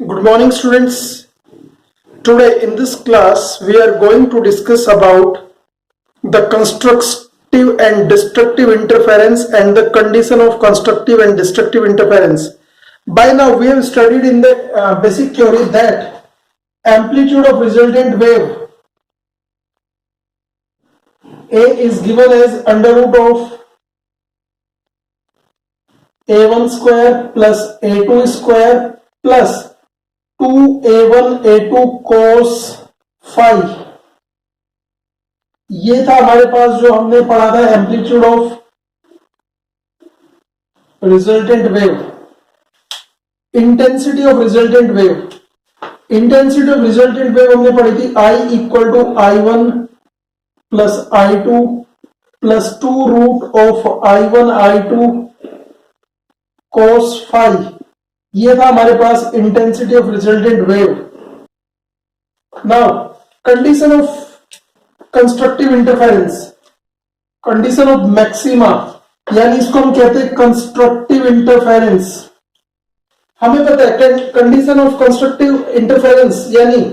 Good morning, students. Today in this class we are going to discuss about the constructive and destructive interference and the condition of constructive and destructive interference. By now we have studied in the basic theory that amplitude of resultant wave A is given as under root of A1 square plus A2 square plus 2A1 A2 cos phi. ये था हमारे पास जो हमने पढ़ा था amplitude of resultant wave, intensity of resultant wave. Intensity of resultant wave हमने पढ़ी थी I equal to I1 plus I2 plus 2 root of I1 I2 cos phi। ये था हमारे पास intensity of resultant wave. Now condition of constructive interference, condition of maxima, यानी इसको हम कहते हैं कंस्ट्रक्टिव इंटरफेरेंस। हमें पता है कंडीशन ऑफ कंस्ट्रक्टिव इंटरफेरेंस यानी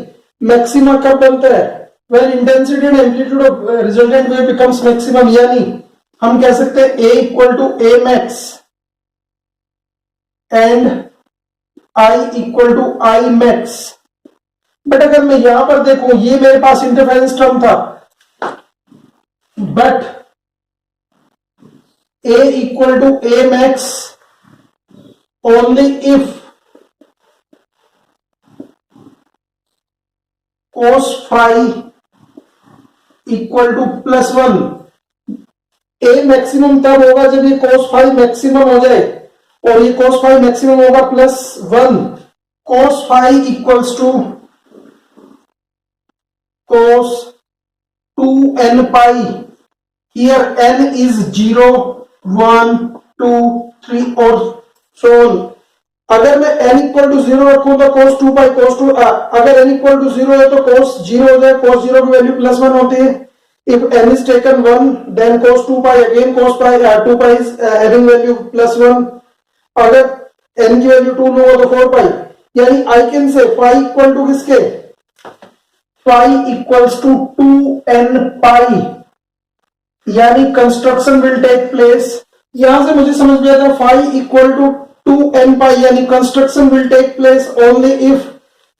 मैक्सिमा कब बनता है, when intensity and amplitude of resultant wave becomes maximum, यानी हम कह सकते हैं A equal to A max and I equal to I max. But अगर मैं यहां पर देखूं, ये मेरे पास इंटरफेरेंस टर्म था, but A equal to A max only if cos phi equal to +1। A maximum तब होगा जब ये cos phi मैक्सिमम हो जाए, और ये cos phi मैक्सिमम होगा +1। cos phi equals to cos 2n pi। Here n is 0, 1, 2, 3 और so on। अगर मैं n इक्वल टू 0 रखूं तो cos 2 pi cos 2, अगर n इक्वल टू 0 है तो cos 0 हो जाए, cos 0 की वैल्यू +1 होती है। If n is taken 1 then cos 2 pi again cos pi 2 pi is having value +1। अगर n की वैल्यू 2 लो तो 4 pi, यानी I can say phi equal to किसके, phi equals to 2n pi, यानी कंस्ट्रक्शन विल टेक प्लेस। यहां से मुझे समझ में आता है phi equal to 2n pi, यानी construction will take place only if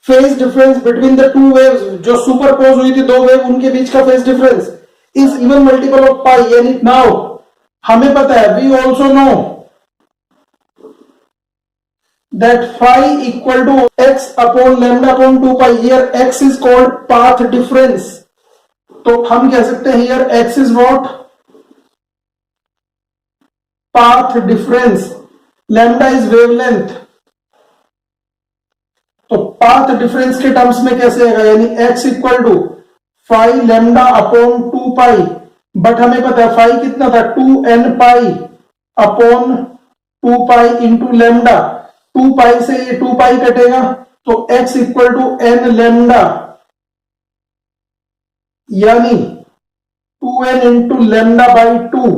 phase difference between the two waves, जो सुपरपोज हुई थी दो वेव, उनके बीच का phase difference is even multiple of pi. यानी नाउ हमें पता है, we also know that phi equal to x upon lambda upon 2 pi। Here x is called path difference, तो हम कह सकते हैं here x is what, path difference, lambda is wavelength. तो पाथ डिफरेंस के टर्म्स में कैसे आएगा, यानी x equal to phi lambda upon 2 pi, but हमें पता है phi कितना था, 2n pi अपॉन 2 pi इंटू लैम्डा। 2 pi से ये 2 pi कटेगा तो x equal to n lambda, यानी 2n into lambda by 2।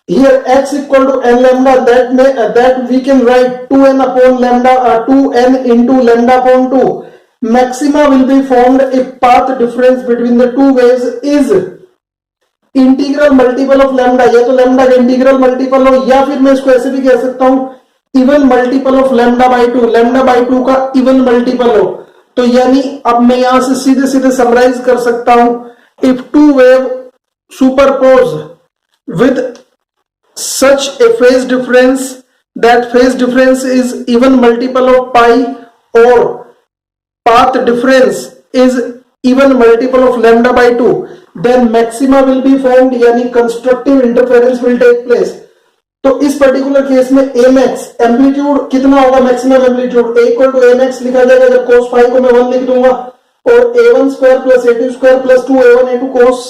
Here x equal to n lambda, that we can write 2n upon lambda, 2n into lambda upon 2. Maxima will be formed if path difference between the two waves is integral multiple of lambda, या तो lambda का integral multiple हो, या फिर मैं इसको ऐसे भी कह सकता हूं even multiple of lambda by 2, lambda by 2 का इवन मल्टीपल हो। तो यानी अब मैं यहां से सीधे सीधे समराइज कर सकता हूं, if two wave superpose with such a phase difference, that phase difference is even multiple of pi, or path difference is even multiple of lambda by 2, then maxima will be formed, यानी constructive interference will take place। तो इस particular case में a max amplitude कितना होगा, maximum amplitude a equal to a max लिखा जाएगा जब cos phi को मैं 1 लिख दूंगा, और a1 square plus a2 square plus 2a1 a2 cos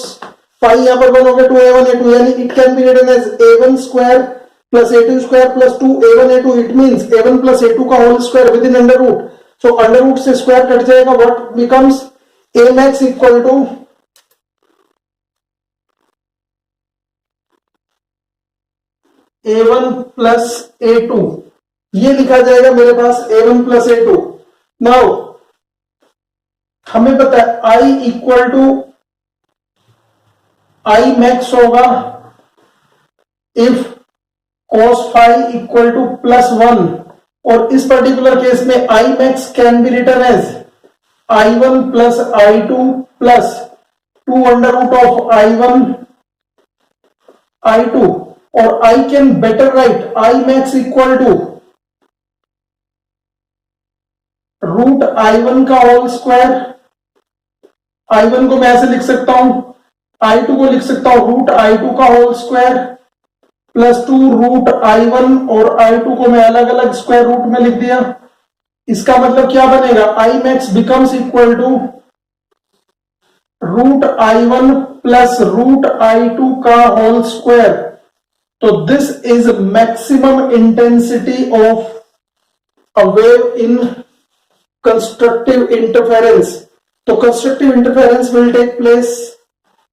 phi यहां पर 1 हो गया 2a1 a2, यानी it can be written as a1 square plus a2 square plus 2a1 a2। It means a1 plus a2 का whole square within under root, so under root से square cut जाएगा, what becomes a max equal to a1 plus a2, ये लिखा जाएगा मेरे पास A1 plus A2। Now हमें पता है I equal to I max होगा if cos phi equal to +1, और इस पर्टिकुलर केस में I max can be written as I1 plus I2 plus 2 under root of I1 I2, और I can better write I max equal to root I1 का whole square. I1 को मैं ऐसे लिख सकता हूं, I2 को लिख सकता हूं रूट I2 का whole square plus 2 root I1, और I2 को मैं अलग अलग स्क्वायर रूट में लिख दिया। इसका मतलब क्या बनेगा, I max becomes equal to root I1 plus root I2 का होल स्क्वायर। तो this is maximum intensity of a wave in constructive interference. So constructive interference will take place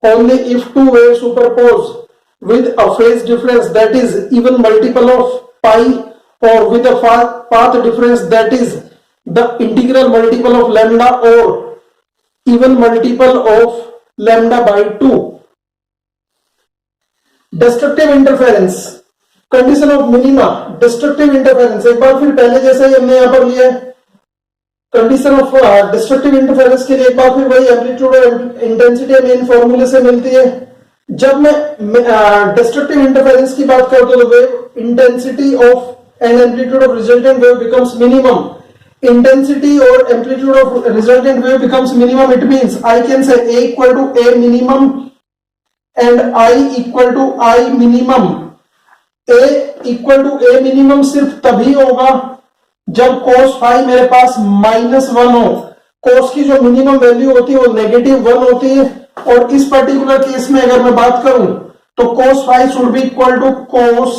only if two waves superpose with a phase difference that is even multiple of pi, or with a path difference that is the integral multiple of lambda, or even multiple of lambda by 2. Destructive interference, condition of minima, destructive interference एक बार फिर पहले जैसा ही हमने यहां पर लिया है। Condition of destructive interference के लिए एक बार फिर वही एम्पलीट्यूड और इंटेंसिटी मेन फॉर्मूले से मिलती है। जब मैं डिस्ट्रक्टिव इंटरफेरेंस की बात करता हूं तो wave intensity of and amplitude of resultant wave becomes minimum. Intensity और amplitude of resultant wave becomes minimum, it means I can say A equal to A minimum and I equal to I minimum. A equal to A minimum सिर्फ तभी होगा जब cos phi मेरे पास -1 हो। cos की जो minimum value होती है वो -1 होती है, और इस पर्टिकुलर केस में अगर मैं बात करूं तो cos phi should be equal to cos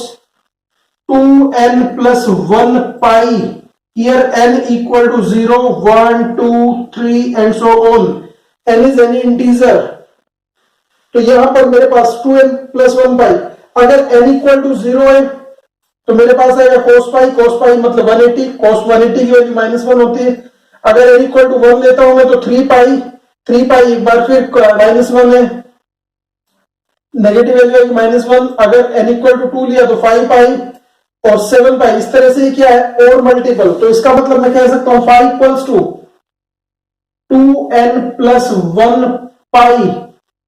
2n plus 1 pi, here n equal to 0 1 2 3 and so on, n is any integer. तो यहां पर मेरे पास 2n प्लस 1 पाई, अगर n इक्वल टू 0 है तो मेरे पास आएगा cos पाई मतलब 180, cos 180 की वैल्यू -1 होती है। अगर n इक्वल टू 1 लेता हूं मैं तो 3 पाई एक बार फिर -1 है, नेगेटिव वैल्यू है -1। अगर n इक्वल टू 2 लिया तो 5 पाई और 7 पाई, इस तरह से क्या है और मल्टीपल। तो इसका मतलब मैं कह सकता हूं phi equals to 2n plus 1 pi,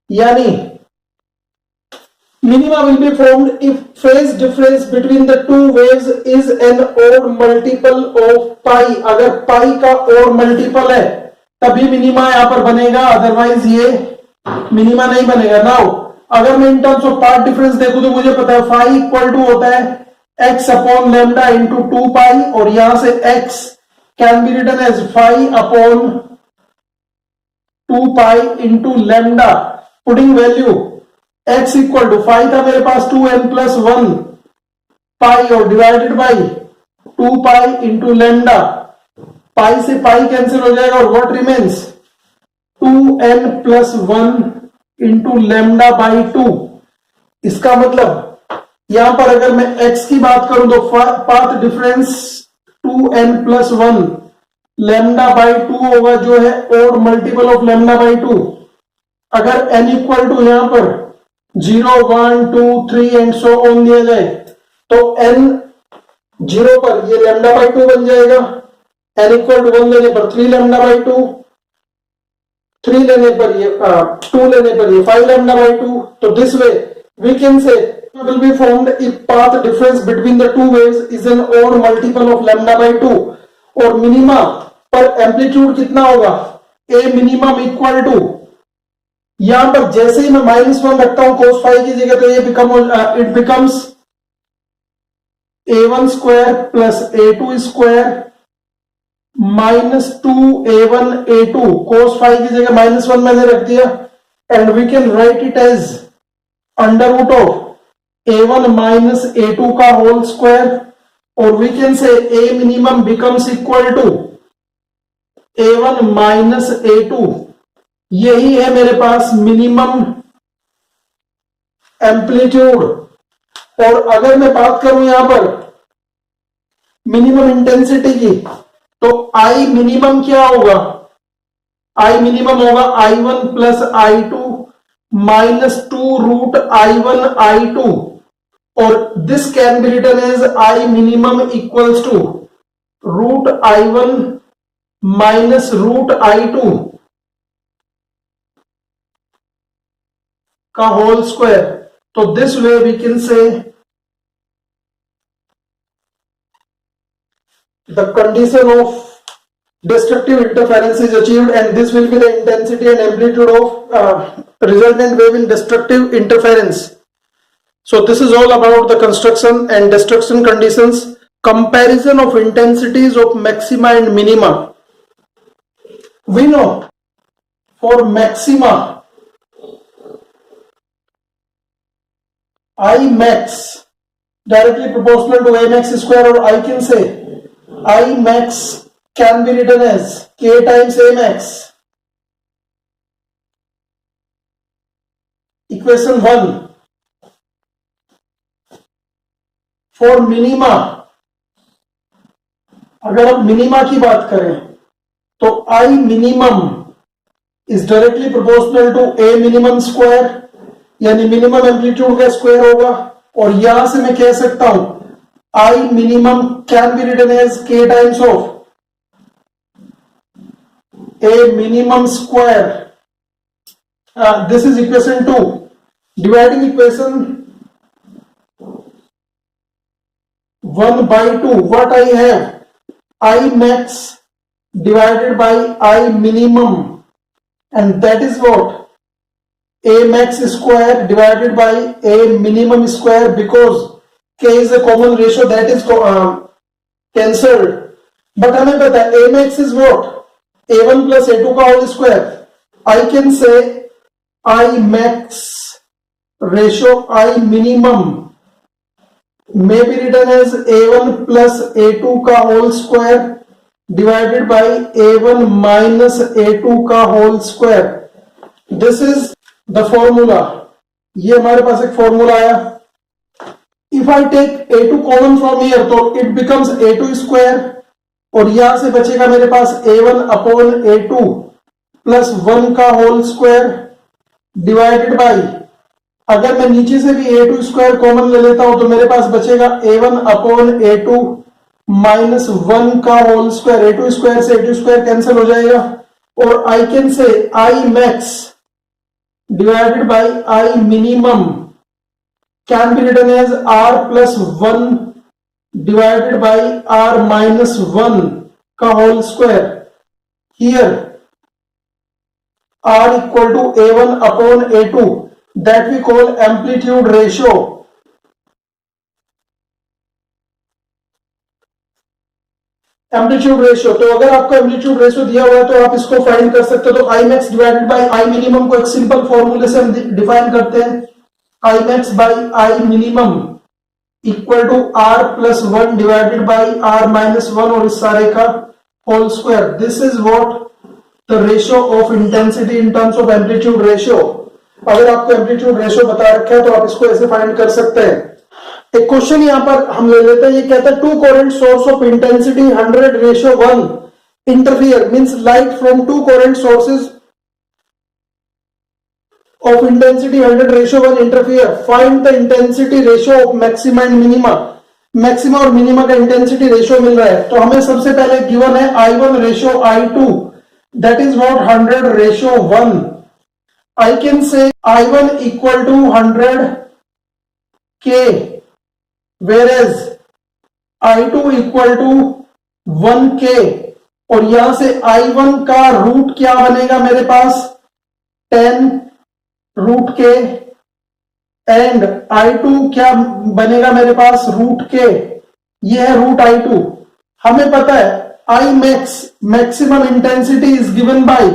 यानी minima will be formed if phase difference between the two waves is an odd multiple of pi। अगर pi का odd multiple है तभी मिनिमा यहां पर बनेगा, अदरवाइज ये मिनिमा नहीं बनेगा। नाउ अगर मैं इन टर्म्स ऑफ पाथ डिफरेंस देखूं तो मुझे पता है phi इक्वल टू होता है x upon lambda into 2 pi, और यहां से x can be written as phi upon 2 pi into lambda, putting value x equal to 5 था मेरे पास 2n प्लस 1 पाई और divided by 2 pi into lambda. Pi से पाई कैंसिल हो जाएगा और what remains 2n plus 1 into lambda by 2। इसका मतलब यहां पर अगर मैं x की बात करूं तो path difference 2n plus 1 lambda by 2 होगा, जो है odd multiple of lambda by 2। अगर n इक्वल टू यहां पर 0 1 2 3 एंड सो ऑन दिया जाए तो n 0 पर ये लैम्डा बाई 2 बन जाएगा, n इक्वल टू 1 लेने पर 3 लैम्डा बाई 2, 3 लेने पर ये 2 लेने पर ये 5 लैम्डा बाई 2। तो this way we can say will be formed if path difference between the two waves is an odd multiple of lambda by 2, और मिनिमा पर एम्पलीट्यूड कितना होगा a मिनिमम इक्वल टू, यहां पर जैसे ही मैं -1 रखता हूं cos phi की जगह तो ये it becomes a1 square plus a2 square -2a1 a2, cos phi की जगह -1 मैंने रख दिया, and we can write it as under root of a1 minus a2 का होल स्क्वायर, और we can say a minimum becomes equal to a1 minus a2। यही है मेरे पास मिनिमम एम्पलीट्यूड। और अगर मैं बात करूं यहां पर मिनिमम इंटेंसिटी की, तो आई मिनिमम क्या होगा, आई मिनिमम होगा I1 plus I2 minus 2√I1 I2, और this can be written as I minimum equals to √I1 minus √I2 का होल स्क्वायर. तो this way we can say the condition of destructive interference is achieved, and this will be the intensity and amplitude of resultant wave in destructive interference. So this is all about the construction and destruction conditions, comparison of intensities of maxima and minima. We know for maxima I max directly proportional to A max square, or I can say I max can be written as K times A max. Equation 1. For minima, अगर आप minima की बात करें तो I minimum is directly proportional to A minimum square, यानी minimum amplitude का square होगा, और यहां से मैं कह सकता हूं I minimum can be written as K times of A minimum square. This is equation 2. Dividing equation 1 by 2, what I have, I max divided by I minimum, and that is what, A max square divided by A minimum square, because K is a common ratio, that is cancelled. But हमें पता है A max is what, A1 plus A2 का whole square. I can say I max ratio I minimum may be written as A1 plus A2 का whole square divided by A1 minus A2 का whole square. This is the formula. ये हमारे पास एक formula आया. If I take A2 common from here, तो it becomes A2 square, और यहां से बचेगा मेरे पास A1 अपॉन A2 प्लस 1 का होल स्क्वायर डिवाइडेड बाई, अगर मैं नीचे से भी A2 स्क्वायर कॉमन ले लेता हूं तो मेरे पास बचेगा A1 अपॉन A2 माइनस 1 का होल स्क्वायर. A2 स्क्वायर से A2 स्क्वायर कैंसिल हो जाएगा, और I can say I max divided by I minimum can be written as R plus 1 divided by R minus 1 का whole square. Here R equal to A1 upon A2, that we call amplitude ratio. Amplitude ratio, तो अगर आपको amplitude ratio दिया हुआ है तो आप इसको फाइंड कर सकते हो. तो I max divided by I minimum को एक सिंपल फॉर्मूले से हम डिफाइन करते हैं. I max by I minimum equal to R plus 1 divided by R minus 1 और इस सारे का whole square. This is what the ratio of intensity in terms of amplitude ratio. अगर आपको एम्पलीट्यूड रेशियो बता रखा है तो आप इसको ऐसे फाइंड कर सकते हैं. एक क्वेश्चन यहां पर हम ले लेते हैं. ये कहता है 2 coherent source of intensity 100:1 interfere, means light from 2 coherent sources of intensity 100:1 interfere. Find the intensity ratio of maxima and minima. Maxima और मिनिमा का इंटेंसिटी रेशियो मिल रहा है, तो हमें सबसे पहले गिवन है I1 ratio I2, that is what 100:1. I can say I1 equal to 100 K, whereas I2 equal to 1 K, और यहां से I1 का रूट क्या बनेगा मेरे पास 10 रूट के, एंड I2 क्या बनेगा मेरे पास रूट के, ये है रूट I2. हमें पता है I max maximum intensity is given by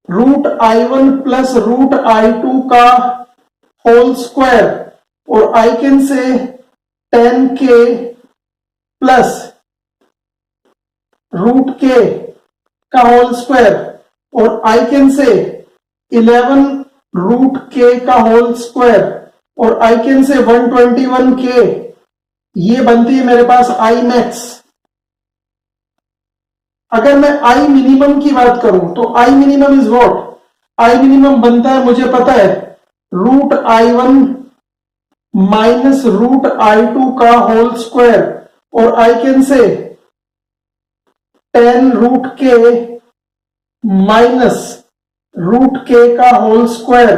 root I1 plus root I2 का होल स्क्वायर, और I can say 10K plus root k का होल स्क्वायर, और I can say 11 root k का होल स्क्वायर, और I can say 121K. ये बनती है मेरे पास I max. अगर मैं आई मिनिमम की बात करूं तो I minimum is what, I minimum बनता है मुझे पता है root I one minus root I two का होल स्क्वायर, और आई कैन से 10 रूट के माइनस रूट के का होल स्क्वायर,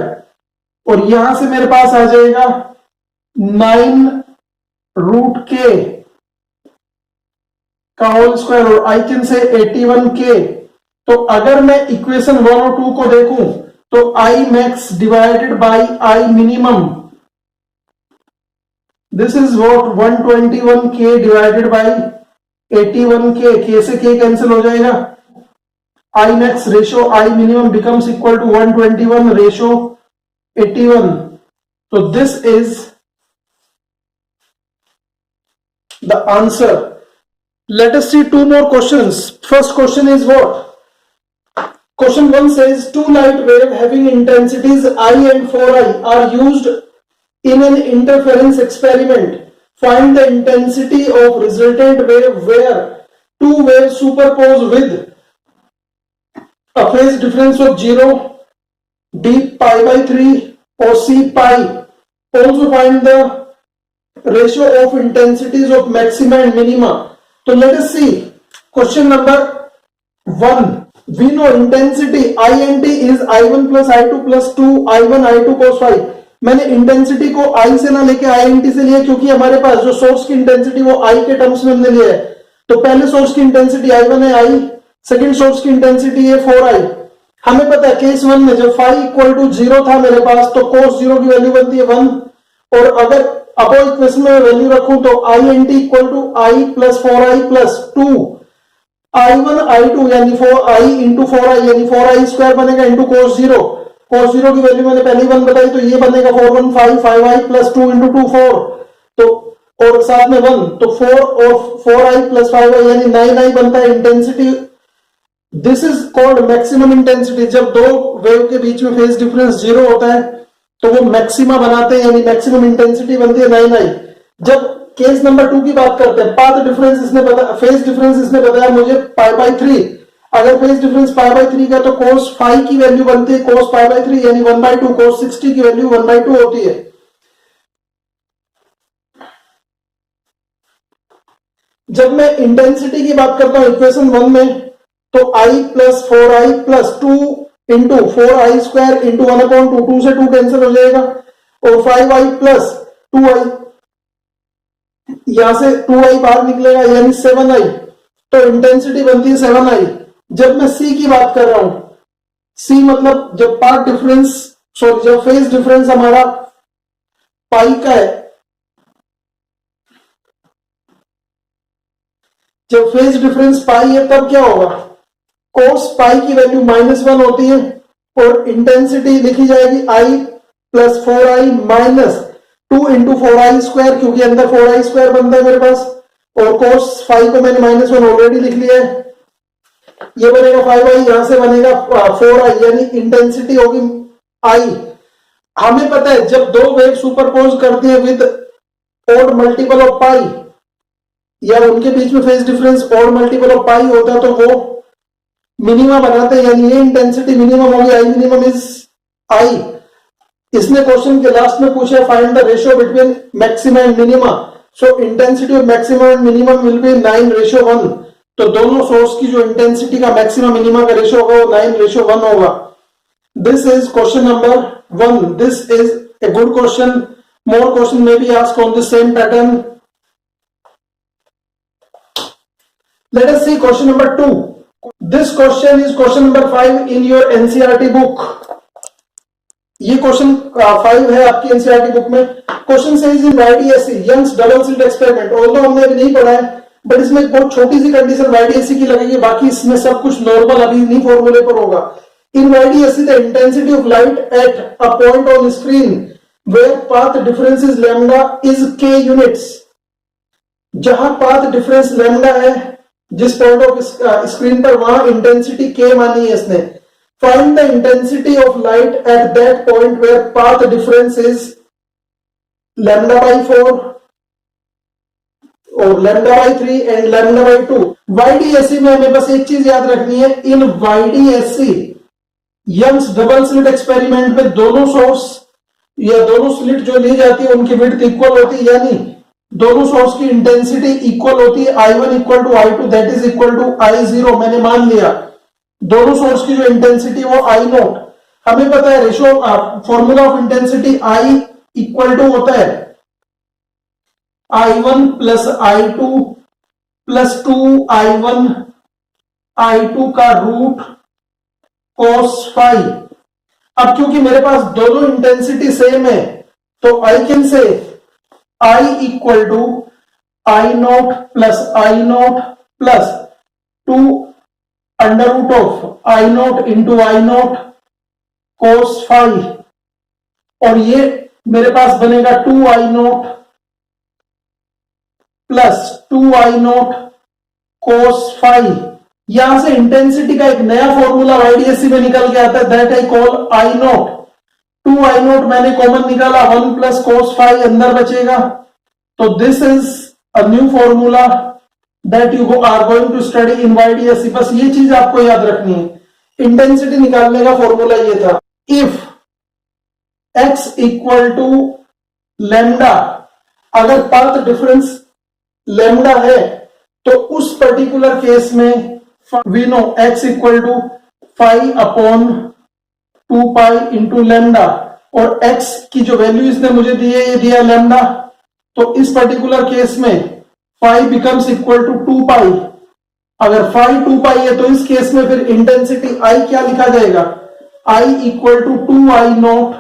और यहां से मेरे पास आ जाएगा 9 रूट के का होल स्क्वायर, और आई कैन से 81 के। तो अगर मैं इक्वेशन 1 और 2 को देखूं तो I max divided by I minimum, this is what 121 के डिवाइडेड बाई 81 के से के कैंसिल हो जाएगा, I max ratio I minimum becomes equal to 121 ratio 81। तो this is the answer. Let us see two more questions. First question is what? Question 1 says two light waves having intensities I and 4I are used in an interference experiment. Find the intensity of resultant wave where two waves superpose with a phase difference of 0, d pi by 3 or c pi. Also find the ratio of intensities of maxima and minima. So let us see question number 1. We know intensity INT is I1 plus I2 plus 2 I1 I2 cos phi. मैंने intensity को I से ना लेके INT से लिया क्योंकि हमारे पास जो सोर्स की इंटेंसिटी वो I के टर्म्स में हमने लिया है। तो पहले सोर्स की इंटेंसिटी I1 है I, सेकंड सोर्स की इंटेंसिटी है 4I। हमें पता है केस 1 में जब phi इक्वल टू 0 था मेरे पास तो cos 0 की वैल्यू बनती है 1, और अगर अब इक्वेशन में वैल्यू रखूं तो I N T equal to I plus 4i plus 2 I1 I2 यानी 4i इंटू 4i यानी 4i स्क्वायर बनेगा इंटू cos 0। cos 0 की वैल्यू मैंने पहले 1 बताई तो ये बनेगा 415 5i प्लस 2 इंटू 2 4, तो और साथ में 1 तो 4 और 4i प्लस 5i यानी 9i बनता है intensity. This is called maximum intensity. जब दो वेव के बीच में फेज डिफरेंस 0 होता है तो वो मैक्सिमा बनाते हैं यानी मैक्सिमम इंटेंसिटी बनती है 9i। जब केस नंबर 2 की बात करते हैं, पाथ डिफरेंस इसने बताया, फेज डिफरेंस इसने बताया मुझे पाई बाई 3। अगर फेज डिफरेंस पाई बाई 3 का तो cos फाई की वैल्यू बनती है cos पाई बाई 3 यानी 1/2, cos 60 की वैल्यू 1/2 होती है। जब मैं इंटेंसिटी की बात करता हूं इक्वेशन 1 में तो i plus 4i plus 2 into 4i square into 1/2, 2 से 2 कैंसिल हो जाएगा, और 5i प्लस 2i यहां से 2i बाहर निकलेगा यानी 7i, तो इंटेंसिटी बनती है 7i। जब मैं c की बात कर रहा हूं, c मतलब जब पाथ डिफरेंस जब फेज डिफरेंस हमारा पाई का है, जब फेज डिफरेंस पाई है तब क्या होगा, cos पाई की वैल्यू -1 होती है और इंटेंसिटी लिखी जाएगी i plus 4i minus 2 into 4i square, क्योंकि अंदर 4i स्क्वायर बनता है मेरे पास, और cos फाई को मैंने -1 ऑलरेडी लिख लिया है, ये बनेगा 5i, यहां से बनेगा 4i यानी इंटेंसिटी होगी i। हमें पता है जब दो वेव सुपरपोज करती है with odd multiple of pi या उनके बीच में phase difference odd multiple of pi होता है तो वो मिनिमा बनाते हैं, यानी ये इंटेंसिटी मिनिमम होगी, आई मिनिमम इज आई। इसने क्वेश्चन के लास्ट में पूछा find the ratio between maximum and minima, so intensity of maximum and minimum will be 9:1। तो दोनों सोर्स की जो इंटेंसिटी का मैक्सिमम मिनिमा का रेशियो होगा वो 9:1 होगा। This is question number 1। This is a good question. More question may be asked on the same pattern. Let us see question number 2. This question is question number 5 in your NCERT book. ये question 5 है आपकी NCERT book में। Question says in YDSC Young's double slit experiment, although हमने अभी नहीं पढ़ा है but इसमें एक बहुत छोटी सी कंडीशन YDSC की लगेगी, बाकी इसमें सब कुछ नॉर्मल अभी नहीं फॉर्मूले पर होगा। In YDSC the intensity of light at a point on screen where path difference is lambda is k units। जहां पाथ डिफरेंस लैम्डा है जिस पॉइंट ऑफ स्क्रीन पर, वहां इंटेंसिटी के मानी है इसने। Find the intensity of light at that point where path difference is lambda by 4। और lambda by 3 and lambda by 2। YDSC में हमें बस एक चीज याद रखनी है, in YDSC Young's double slit experiment में दोनों सोर्स या दोनों स्लिट जो ली जाती है उनकी विड्थ इक्वल होती है, यानी दोनों सोर्स की इंटेंसिटी इक्वल होती है। I1 equal to I2 that is equal to I0। मैंने मान लिया दोनों सोर्स की जो इंटेंसिटी वो I0, हमें पता है ratio formula of intensity I equal to होता है I1 plus I2 plus 2I1 I2 का रूट cos फाई। अब क्योंकि मेरे पास दोनों इंटेंसिटी सेम है तो I can say I equal to I0 plus I0 plus 2 under root of I0 into I0 cos phi, और ये मेरे पास बनेगा 2I0 plus 2I0 cos phi. यहां से इंटेंसिटी का एक नया फॉर्मूला YDSC में निकल के आता है, that I call I0। 2I0 मैंने कॉमन निकाला, 1 प्लस cos फाई अंदर बचेगा। तो this is a new formula that you are going to study in YDSC। बस ये चीज आपको याद रखनी है, इंटेंसिटी निकालने का फॉर्मूला ये था, if x equal to lambda, अगर पाथ डिफरेंस लैम्डा है तो उस पर्टिकुलर केस में we know x equal to phi upon 2 pi into lambda, और x की जो वैल्यू इसने मुझे दी है ये दिया लैम्डा, तो इस पर्टिकुलर केस में फाई बिकम्स इक्वल टू 2 पाई। अगर फाई 2 पाई है तो इस केस में फिर इंटेंसिटी I क्या लिखा जाएगा, I equal to 2I0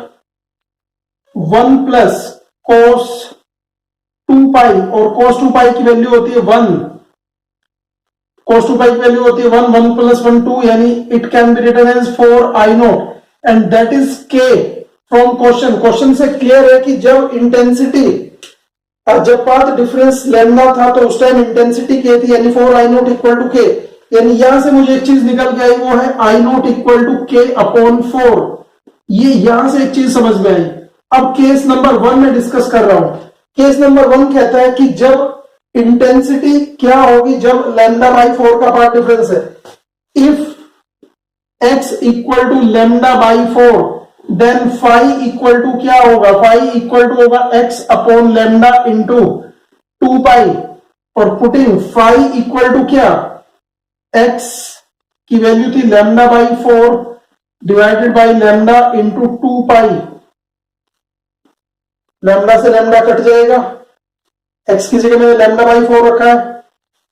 1 plus cos 2 pi, और cos 2 पाई की वैल्यू होती है 1, cos 2 पाई की वैल्यू होती है 1, 1 प्लस 1 2, यानी it can be written as 4I0 and that is k from question. Question से क्लियर है कि जब इंटेंसिटी जब पाथ डिफरेंस लैम्डा था तो उस टाइम इंटेंसिटी k थी, यानी 4I0 इक्वल टू k। यानी यहां से मुझे एक चीज निकल के आई, वो है I0 equal to k upon 4। ये यहां से एक चीज समझ में आई। अब केस नंबर 1 में डिस्कस कर रहा हूं। केस नंबर 1 कहता है कि जब इंटेंसिटी क्या होगी जब लैम्डा बाई 4 का पार्ट डिफरेंस है, if x equal to lambda by 4 then phi equal to क्या होगा, फाई इक्वल टू होगा x upon lambda into 2 pi, और पुटिंग फाई इक्वल टू क्या, x की वैल्यू थी lambda by 4 divided by lambda into 2 pi. Lambda से lambda cut जाएगा, x की जगह मैंने लैम्डा बाई 4 रखा है,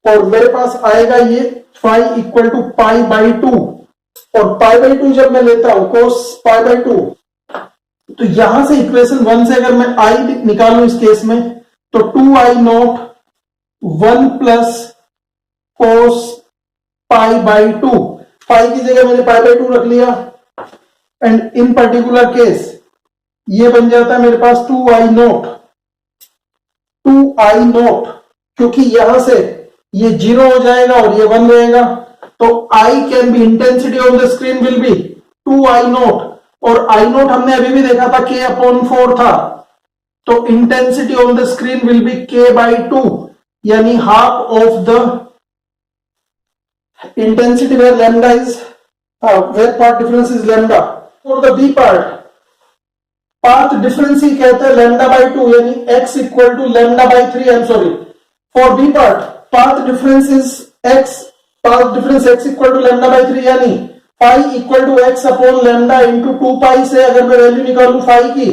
और मेरे पास आएगा ये phi equal to pi by 2, और पाई बाई 2 जब मैं लेता हूं cos पाई बाई 2, तो यहां से इक्वेशन 1 से अगर मैं I निकालूं इस केस में तो 2I0 1 plus cos pi by 2, पाई की जगह मैंने पाई बाई 2 रख लिया, एंड इन पर्टिकुलर केस ये बन जाता है मेरे पास 2I0, क्योंकि यहां से ये 0 हो जाएगा और ये 1 रहेगा, तो I can be intensity on the screen will B 2I0, और I0 हमने अभी भी देखा था k अपॉन 4 था, तो intensity on the screen will be k by 2, यानी half of the intensity where lambda is where path difference is lambda. For the B part path difference ही कहते हैं लैम्डा बाई 2, यानी x equal to lambda by 3। I am sorry, for B part path difference is x, path difference x equal to lambda by 3, यानी phi equal to x upon lambda into 2 pi से अगर मैं value निकालूं phi की,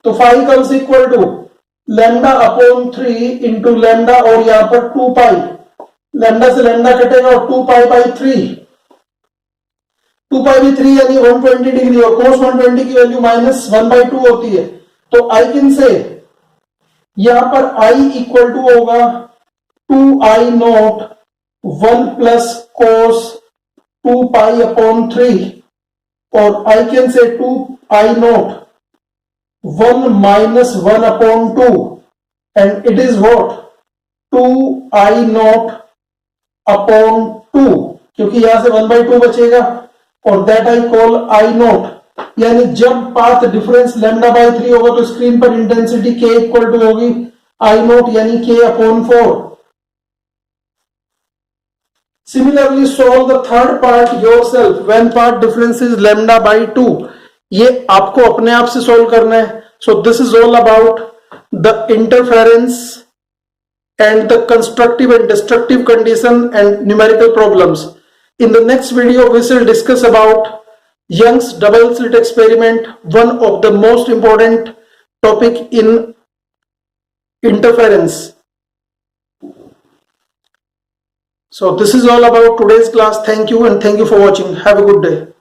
तो phi comes equal to lambda upon 3 into lambda, और यहां पर 2 पाई, लैम्डा से लैम्डा कटेगा और 2 पाई बाई 3, 2 पाई बाई 3 यानी 120 डिग्री, और cos 120 की वैल्यू माइनस 1/2 होती है। तो आई कैन से यहां पर I इक्वल टू होगा 2I0 1 plus cos 2 pi upon 3, और आई कैन से 2I0 1 minus 1 upon 2, and it is what 2I0 upon 2, क्योंकि यहां से 1/2 बचेगा, और दैट आई कॉल I0। यानी जब पाथ डिफरेंस लैम्डा बाई 3 होगा तो स्क्रीन पर इंटेंसिटी k इक्वल टू होगी I0, यानी k upon 4, Similarly, solve the third part yourself when part difference is lambda by 2. ये आपको अपने आप से solve करना है. So this is all about the interference and the constructive and destructive condition and numerical problems. In the next video, we shall discuss about Young's double slit experiment, one of the most important topic in interference. So this is all about today's class. Thank you and thank you for watching. Have a good day.